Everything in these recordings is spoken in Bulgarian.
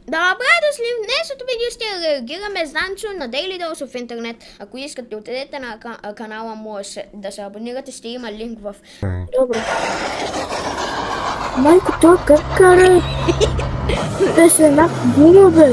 Добре дошли в днешното видео ще реагираме Занчо на Daily Dose в интернет. Ако искате отидете на канала може да се абонирате, ще има линк в... Добре. Майко, той как кара? Те са една дума, бе.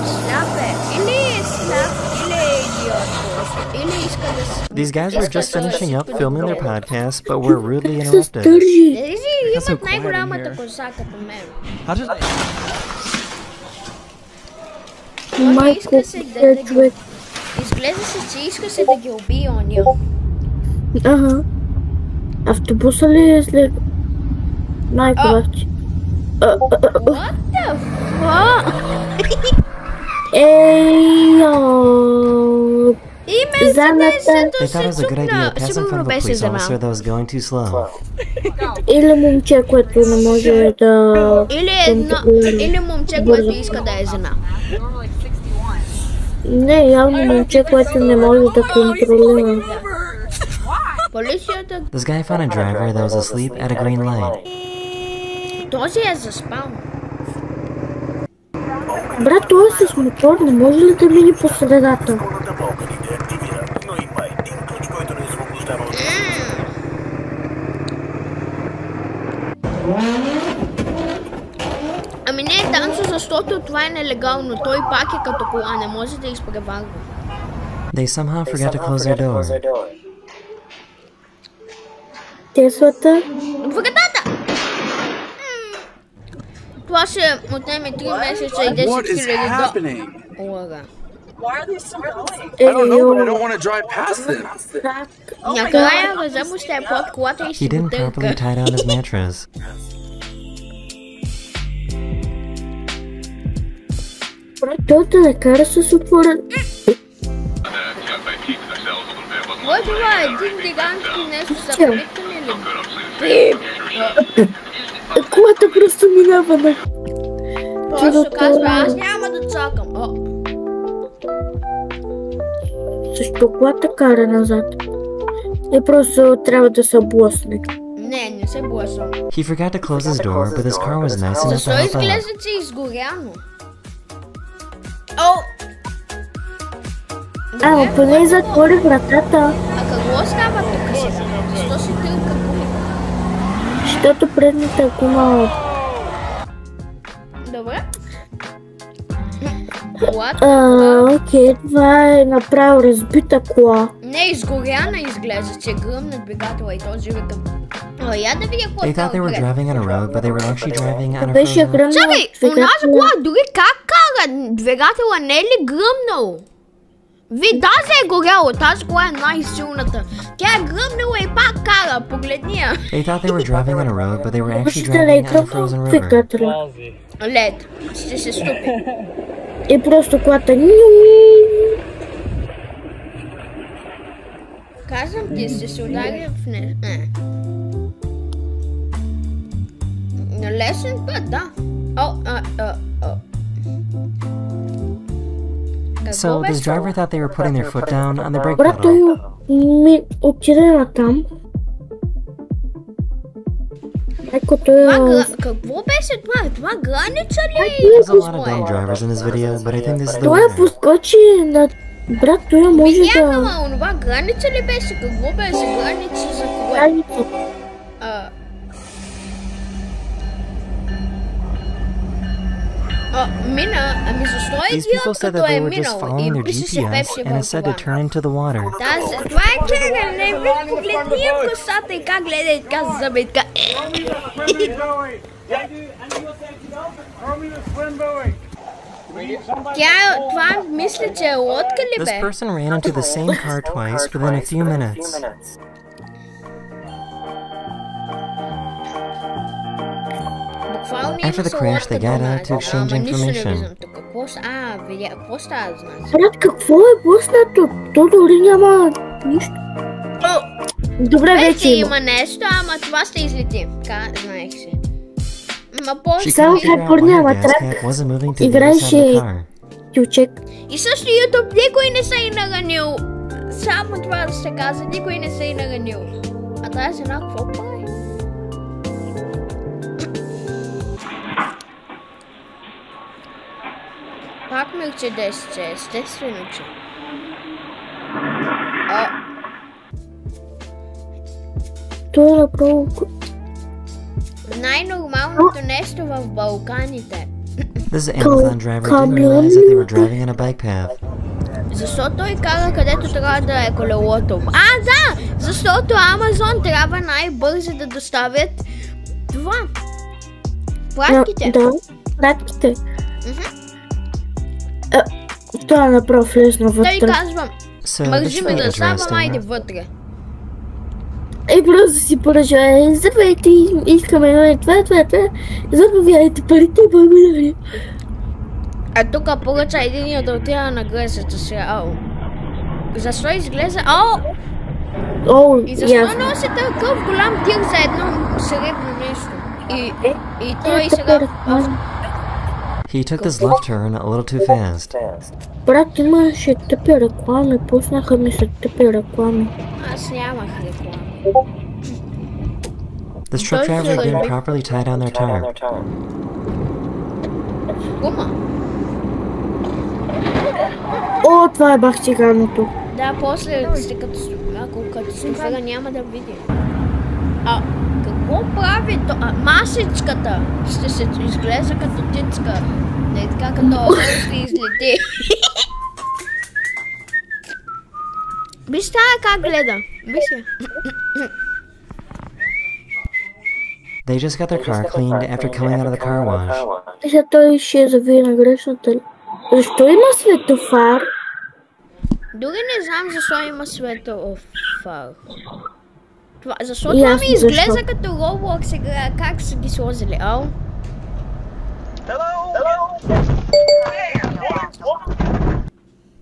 Сляп е. Или сляп, или идиот. Или иска да се... These guys were just finishing up filming their podcast, but were rudely interrupted. Тези имат най-голямата коса като мен. Майко, човек. Изглежда се, че иска се да ги убие ония. Ага. Автобуса ли е след... Най-ковачи. What the fuck? They thought it was a good idea passing from the police officer that was going too slow. Или момче, което не може да... Или момче, което иска да е жена. Не, явно момче, което не може да контролира. Полицията... This guy found a driver that was asleep at a green light. Този е заспал. Брат, той е с мотор, не може ли да мине по средата? Ами не е танцо, защото това е нелегално. Той пак е като кола, не може да изпреварва. They somehow forgot to close their door. Теслата? Вратата! Това ще отнеме 3 месеца и 10 000 долара. Накрая разъбо ще е под колата и He ще го didn't properly търка. tie down his mattress. Брат, той да не кара с отворен... Кой това е? Един гигантски нещо за повикане ли? Колата просто минава на... Просто казва, аз няма да чакам. Защо колата кара назад? И просто трябва да се блъсне. Не се блъсвам. He forgot to close his door, but his car was nice enough to Защо help out. изглежда, че е изгоряно? Но поне затвори вратата. А какво става тук сега? Защо се тръпка гуми? Защото предната гума... Добре. Окей, това е направо разбита кола. Не, изгоряна изглежда, че гръмна двигателя и този вика. Я да видя какво They thought they were driving on a road, but they were actually driving on a Беше frozen... гръмна Чакай, онази кола дори как кара? Двигателя не е ли гръмнал? Тази е горяло, тази кола е най-силната. Тя е гръмнала и пак кара, погледни я. They thought they were driving on a road, but they were actually Ще не е driving on a frozen river. двигателя. Лед, ще се ступи. И просто колата... Казвам ти, ще се удари в не. На лесен път, да. So this driver thought they were putting their foot down on the brake Брат, той pedal. отиде на там. Майко, той Какво беше това? Това граница ли? There's a lot of dumb drivers in this video, but I think this is the Той winner. поскочи на... Брат, той може Видяха, да... ма, онова граница ли беше? Какво беше граница за кое? Граница. Мина, ами защо е These people идиот said that като they е were just минал following и their пише се GPS пепси and it said to в turn into the water. това е чега, не ви погледни я в косата и как гледа и така зъба и така. Това мисля, че е лодка ли This бе? person ran into the same car twice within a few minutes. After the crash, they got out to exchange information. Какво става, значи? Брат, какво е блъснато? То дори няма нищо. Добре, вече има нещо, ама това ще излети. Знаех си. Ма после... Само Калифорния матрак играеше Тючек. И също YouTube никой не се е наранил. Само това да се каза, никой не се е наранил. А тази жена какво прави? Пак Мерцедесче, естествено, че. Това е направо... Най-нормалното нещо в Балканите. This Amazon driver didn't realize that they were driving on a bike path. Защо той кара където трябва да е колелото? Да! Защото Амазон трябва най-бързо да доставят това. Пратките. Да, пратките. Това е направо влезно вътре. Той казва, мържи ме да ставам, айде вътре. Просто си поръжа, здравейте, искаме това. Заповядайте парите, благодаря. А тук поръча един да отида на гресата си. Защо изглежда? И защо носи такъв голям тир за едно сребно нещо? И той сега... He took this left turn a little too fast. Брат, имаше тъпи реклами, пуснаха ми се тъпи реклами. Аз нямах реклами. This truck driver didn't properly tie down their tarp. Гума. Това е бах циганото. Да, после ако катастрофира няма да види. Какво прави то? Масичката ще се изглежда като тицка. Не така като ще излети. Виж тая как гледа. Виж я. They just got their car cleaned after coming out of the car wash. Сега той ще завие на грешната. Защо има светофар? Дори не знам защо има светофар. Защо това ми изглежда като Roblox игра, как са ги сложили,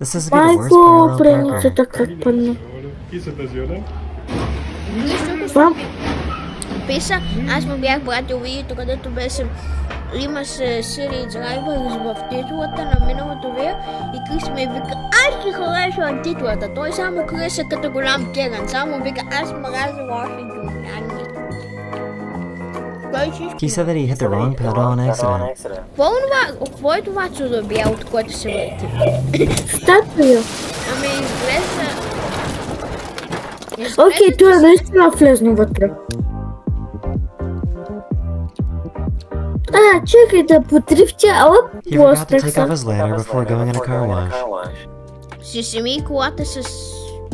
This is the worst parallel преницата как падна. Писа, аз му бях пратил видеото, където беше имаше City Drivers в титлата на миналото видео и Крис ме вика, аз ти харесвам титлата. Той само криеше като голям керан, само вика, аз мразя лоши думи. He said that he hit the wrong pedal on accident. Какво е това чудо бялото, което се върти? Статуя. Ами изглежда... Окей, това наистина влезно вътре. Чакай да потрифча, He forgot to take off his ladder before going in a car wash. Ще си ми колата с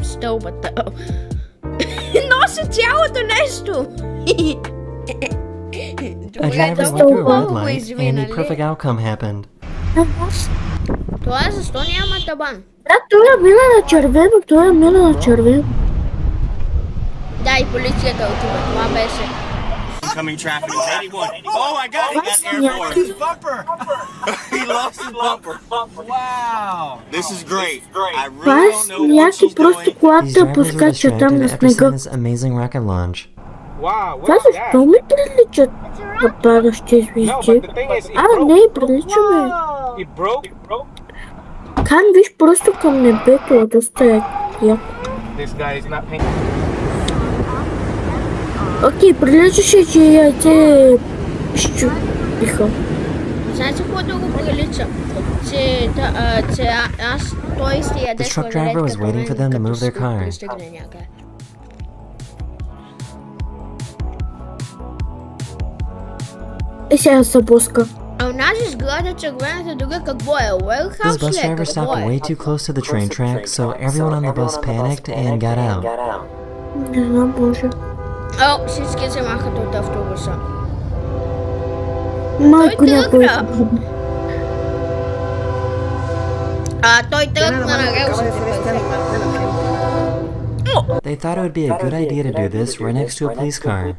стълбата. Носи цялото нещо! A driver went through a red light and the perfect outcome happened. Това е защо няма табан? Това е мина на червено, Да, и полицията отива, това беше. Incoming traffic is 81. Oh my god, he got airborne. His bumper. He lost his bumper. Wow. This is great. I really don't know what she's doing. These drivers were distracted after seeing this amazing rocket launch. Wow, това защо ми приличат на падащи звезди? Не, прилича ме. Кан, виж просто към небето, доста е яко. Окей, приличаше, че яйце щупиха. Знаете какво друго прилича? Че аз той ще яде driver was waiting for them to move their car. Сега се блъска. Унази сграда червената друга какво е? Warehouse This bus driver stopped way too close to the train track, so everyone on the bus panicked and got out. Не знам, боже. Всички се махат от автобуса. Майко някой. Той тръгна на релсите. They thought it would be a good idea to do this right next to a police car.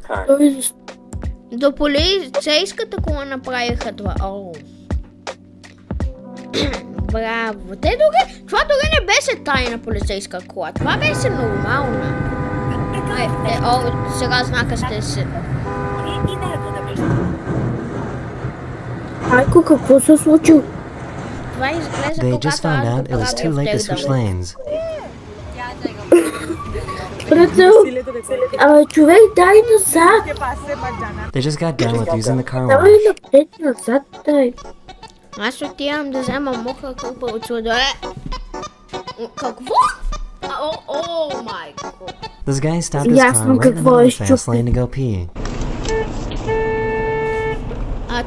До полицейската кола направиха това. Браво. Това дори не беше тайна полицейска кола. Това беше нормална. Сега знака сте се. Майко, какво се случи? Това изглежда They just found out it was too late to switch lanes. Човек, дай назад! They just got done with using the car Давай wash. напред, назад, дай. Аз отивам да взема муха кърпа от суда. Какво? О май год. This guy stopped his car right in the middle of the fast lane to go pee.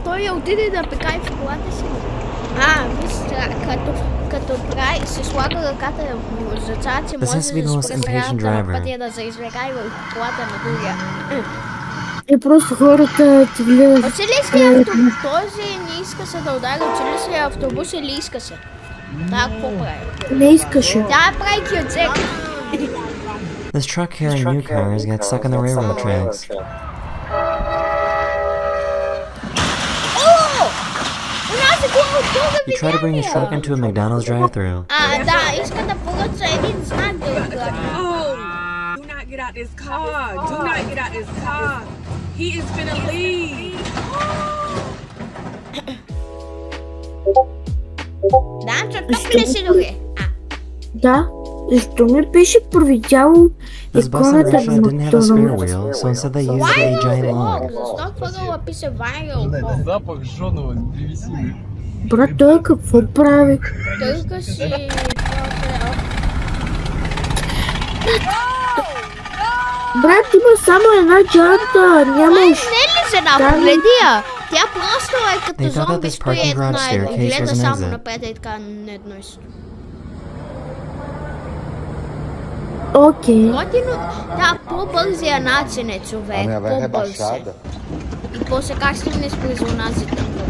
Той отиде да пекае в колата си. Виж, като прави, се слага ръката за цаца, че може да спре на пътя да се извлекае в колата на другия. И просто хората ти гледат. Оцелиския автобус, този не иска се да удари оцелиския автобус или иска се? Да, какво прави? Не искаше. Да, прави киоцек. This truck carrying new cars got stuck on the railroad tracks. He tried to bring his truck into a McDonald's drive-thru. Да, иска да поръча един знак да отгадне. Do not get out this car. Do not get out this car. He is finna leave. Да, чакам ли си дори? Да, защо ми беше провидяло иконата на McDonald's. Защо хвъргала пише Viral? Запах жженого не привези. Брат, той какво прави? Търка си... Брат, има само една джанта, нямаш... Не ли жена, погледи я! Тя просто е като зомби, стои една и гледа само напред и така на едно и също. Окей. Готино, да, по-бързия начин е човек, по-бързи. И после как стигнеш през онази тъмпа?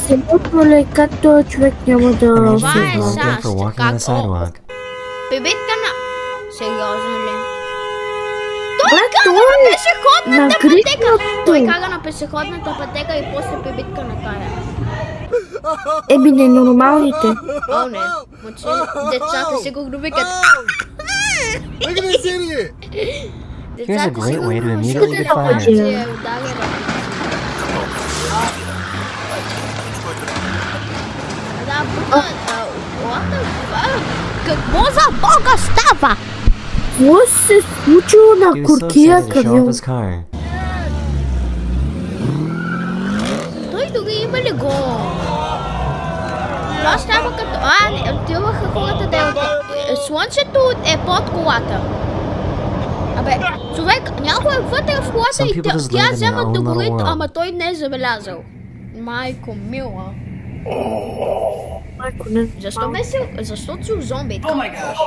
Семутно ли, как този човек няма да... Това е САЩ, как пибитка на... Сериозно ли? Той кара на пешеходната пътека! Той кара на пешеходната пътека и после пибитка накара. Еми, ненормалните. О, не. Мъче, децата сигурно викат. Look at this idiot! Here's a great way to immediately get fired. Какво за Бога става? Какво се случило на куртия камион? Той дори има ли го? Това става като... отиваха хората да е... Слънцето е под колата. Абе, човек, някой е вътре в колата и тя вземат да горит, ама той не е забелязал. Майко мила. Майко не. Защо си зомби? О май гаш!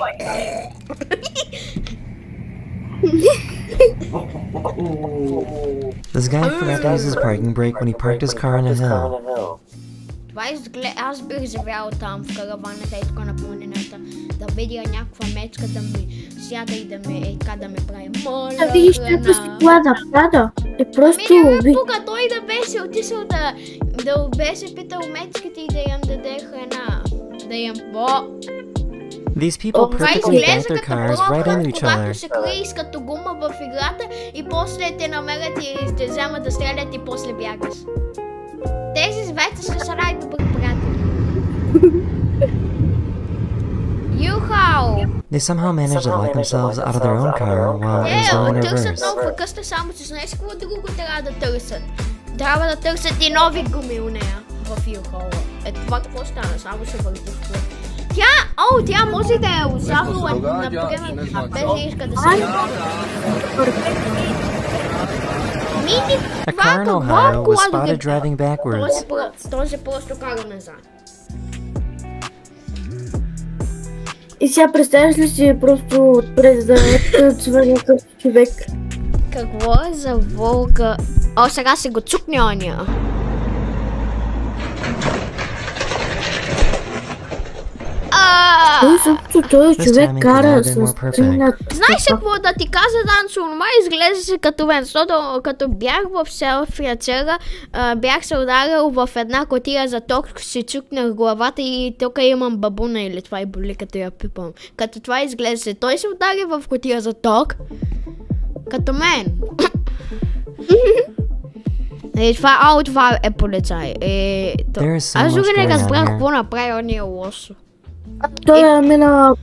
This guy forgot to use his parking brake when he parked his car on a hill. Това изгледа, аз бих живял там в караваната и така на планината, да видя някаква мечка да ми сяда и да ме прави моля храна. Видиш, някаква си плада. Е просто... Тук той да беше отишъл да беше питал мечките и да им даде храна. Да им... These people perfectly banked their cars right into each other. Когато се криеш като гума в играта и после те намерят и те вземат да стрелят и после бягаш. Тези звезди са най-добри приятели. Юхау! They somehow managed to lock themselves out of their own car while it was going in търсят reverse. нова къста, само че знаеш какво друго трябва да търсят. Трябва да търсят и нови гуми у нея в Юхау. Това какво стана? Само ще върти в това. Тя може да е оставила, например, без да иска да се... A car in Ohio was spotted driving backwards. Този просто кара назад. И сега представяш ли си просто отпред да цвърня някакъв човек? Какво е за волка? Сега си го чукне ония. Този човек кара с стигнат. Знаеш какво да ти кажа, Данчо? Онова изглеждаше като мен, защото като бях в село Фриачера, бях се ударил в една кутия за ток, си чукнах главата и тук имам бабуна или това и боли, като я пипам. Като това изглеждаше. Той се удари в кутия за ток, като мен. Това е полицай. Аз дори не разбрах какво направи ония лошо. Той е мина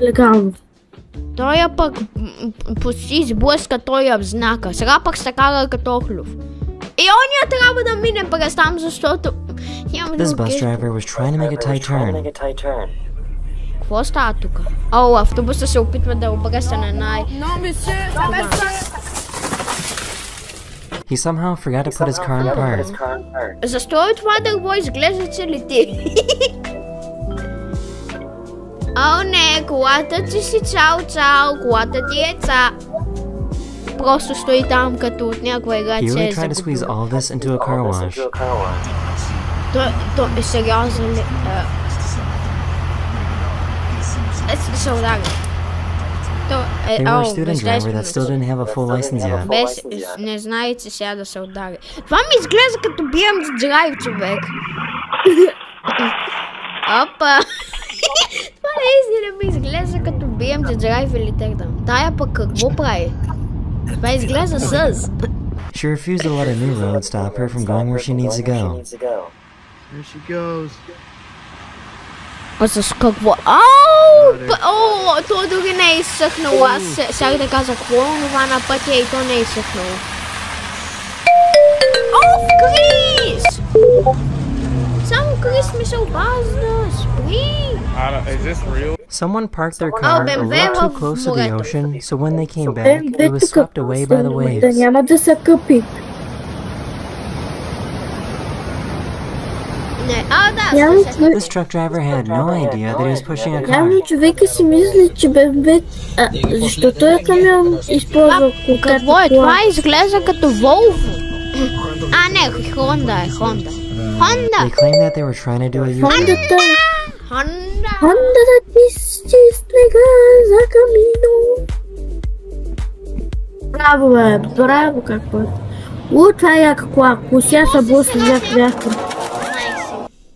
легално. Той пък почти сблъска той знака. Сега пък се кара като охлюв. И оня трябва да мине през там, защото... This bus driver was trying to make a tight turn. Какво става тук? О, автобуса се опитва да обръща на най... He somehow forgot to put his car in park. Защо това дърво изглежда, че лети? О, не, колата ти си цял, колата ти е просто стои там като от някаква игра, че He really tried to squeeze all of this into a car wash. То е сериозно ли? Се удари. They were a student driver that still didn't have a full license yet. Без, не знае, че сега да се удари. Това ми изглежда като BM Drive, човек. Опа! Това наистина ми изглежда като BM Drive или така. Тая пък какво прави? Това изглежда със. She refused to let a new road stop her from going where she needs to go. Here she goes. С какво? То дори не е изсъхнало. Аз сега да кажа какво е това на пътя и то не е изсъхнало. Крис! Само Крис ми се обажда. Спри! Someone parked their car a little too close to the ocean, so when they came back, it was swept away by the waves. Няма да се къпи. This truck driver had no idea that he was pushing a car. Явно човека си мисли, че БМВ... Защото е камион използва колката кола. Какво е? Това изглежда като Volvo. Не, Honda е, Honda. They claimed that they were trying to do a U-turn. Honda да ти стига за камино. Браво, какво е. Това е яка кола, кося са блъсна за пряко.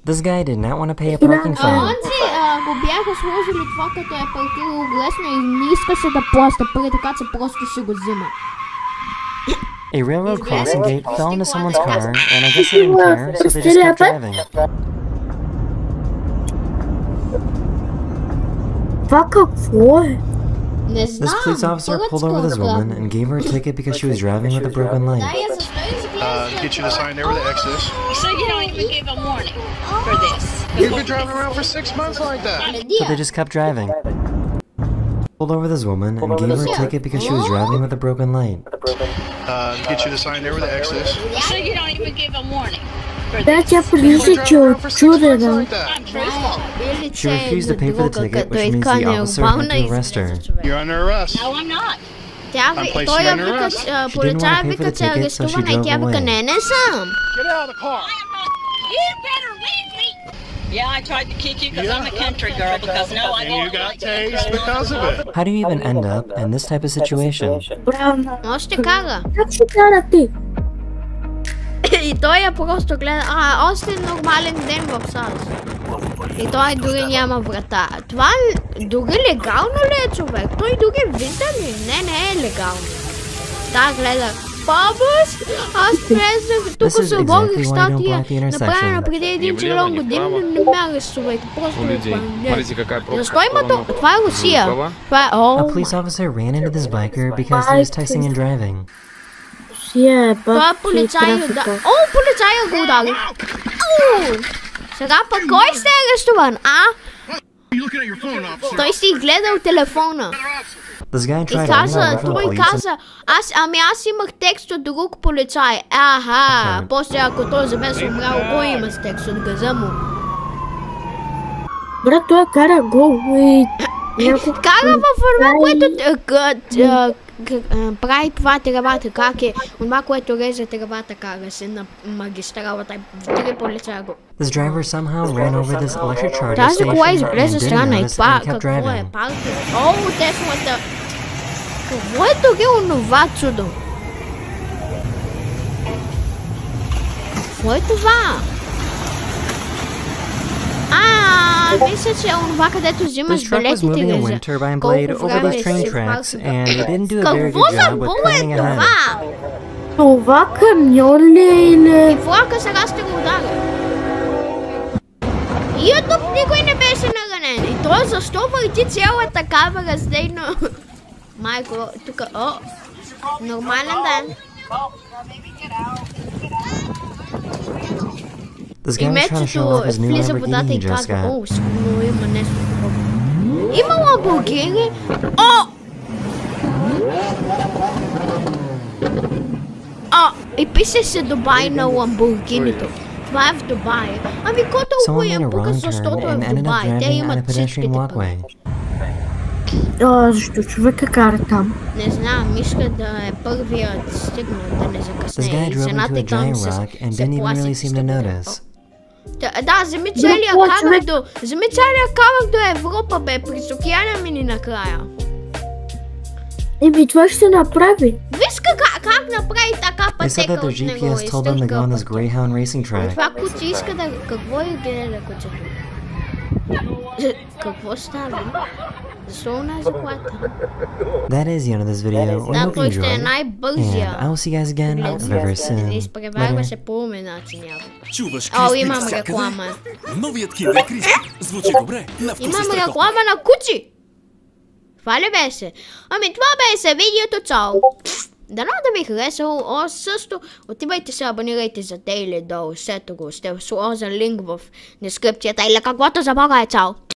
This guy did not want to pay a parking fine. Го бяха сложили това, като е паркирал лесно и не искаше да плаща пари, така че просто ще го взима. A railroad crossing gate fell into someone's car, and I guess they didn't care, so they just kept driving. Това какво е? Не знам. This police officer pulled over this woman and gave her a ticket because she was driving with a broken light. Get you to sign there with the X's. So you don't even give a warning for this. You've been driving around for 6 months like that. So they just kept driving. Pulled over this woman and gave her a ticket because she was driving with a broken light. Get you to sign there with the X's. So you don't even give a warning. Да, тя прилича, че чудена. She refused to pay for the ticket, which means the officer had to arrest her. You're under arrest. No, I'm not. Той я вика, полицая вика, че е арестувана и тя вика, не съм. Get out of the car. You better leave me. Yeah, I tried to kick you because I'm a country girl because no, I And don't you got like tased because of it. How do you even end up in this type of situation? Браво. Още кара. Как ще кара ти? И той я просто гледа, още нормален ден в САЩ. И той дори няма врата. Това дори легално ли е, човек? Той дори вижда ли? Не е легално. Да, гледа. Бабус, аз влезнах, тук се оборих статия, направена преди 1 трилион години, не ме арестувайте. Просто защо има то? Това е Русия. Това е... A police officer ran into this biker because he was texting and driving. Това е полицай. Полицая го удари. Сега пък кой сте арестуван, Той си гледал телефона. И каза, той каза, аз имах текст от друг полицай. После ако той за мен се умрял, кой има с текст от газа му? Брат, той кара гол и... Кара в това, което прави това тревата, как е това, което реже тревата, кара се на магистралата. Три полицая го. This driver somehow ran over this electric charger Тази station кола and изглежда didn't странна и notice това and kept какво е? driving. Паркинг. Теслата. Какво е дори онова чудо? Какво е това? Мисля, че е онова, където взимаш This truck was билетите moving a за wind turbine blade over these train tracks, and it didn't do a very Какво good за job with була planning е ahead. това? Това камион ли е или... И влака сега ще го ударя. И тук никой не беше наранен. И той защо върти цялата камера с дейно? Майко, тук, нормален ден. This guy was trying to show off his new Lamborghini he just got. О, сигурно има нещо такова. Има Lamborghini? И пише се Дубай на Ламбургинито. Това е в Дубай. Ами кой толкова я пука, защото е в Дубай. Те имат всичките пари. Защо човека кара там? Не знам, иска да е първият стигнал, да не закъсне. И цената е там с класическата. Да, вземи целият камък до Европа, бе, през океана мини накрая. Това ще се направи. Виж как направи така пътека от него и стъжка. Това куче иска да... Какво е гледа кучето? Какво става? Защо не е за колата? That is the end of this video. We hope you enjoyed. And I will see you guys again very soon. Не изпреварва се по умен начин явно. О, имам реклама. Новият Киндер Криспи звучи добре. Имам реклама на кучи. Това ли беше? Ами това беше видеото, цяло. Дано да ви харесало. Също отивайте се, абонирайте за Daily долу. Сето го, ще сложа линк в дескрипцията или каквото за Бога е, цяло.